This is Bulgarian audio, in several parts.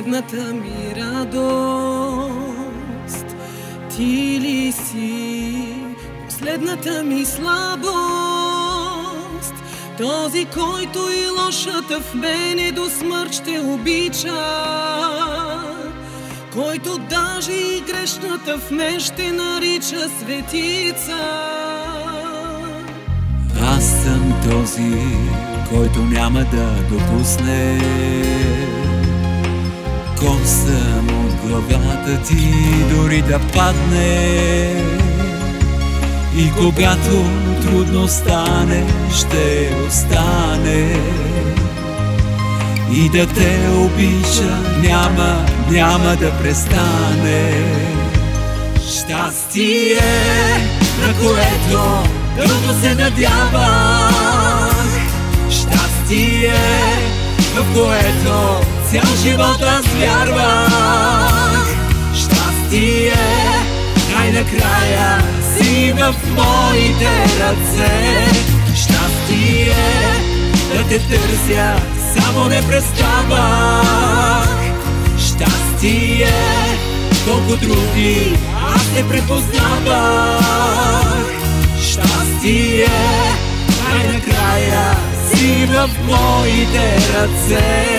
последната ми радост. Ти ли си последната ми слабост? Този, който и лошата в мене до смърт ще обича, който даже и грешната в мен ще нарича светица. Аз съм този, който няма да допусне косъм от главата ти дори да падне. И когато трудно стане, ще остане и да те обича няма да престане. Щастие, на което дълго се надявах, щастие, в което цял живот аз вярвах, щастие, най-накрая си в моите ръце. Щастие, да те търся, само не преставах. Щастие, колко други аз не препознавах. Щастие, най-накрая си в моите ръце.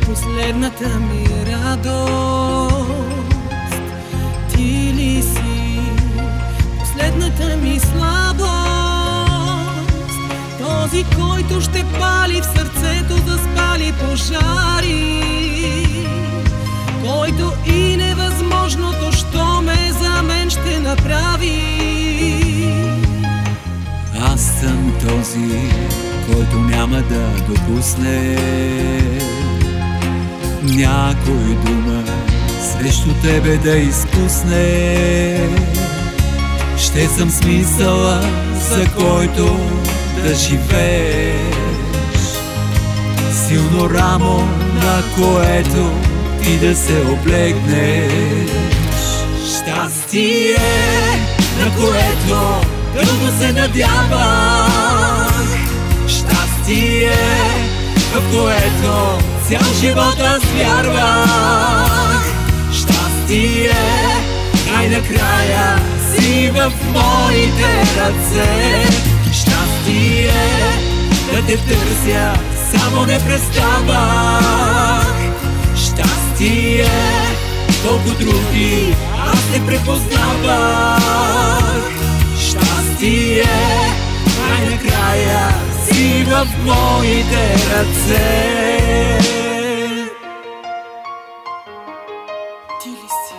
Последната ми радост, ти ли си последната ми слабост? Този, който ще пали в сърцето, да спали пожари, който и невъзможното, що ме за мен ще направи. Аз съм този, който няма да допусне някой дума срещу тебе да изпусне. Ще съм смисъла, за който да живееш, силно рамо, на което ти да се облегнеш. Щастие, на което дълго се надявах, щастие, в което цял живот аз вярвах. Щастие, най-накрая си в моите ръце. Щастие, да те търся, само не преставах. Щастие, колко други аз не препознавах. Щастие, най-накрая си в моите ръце. Ти ли си?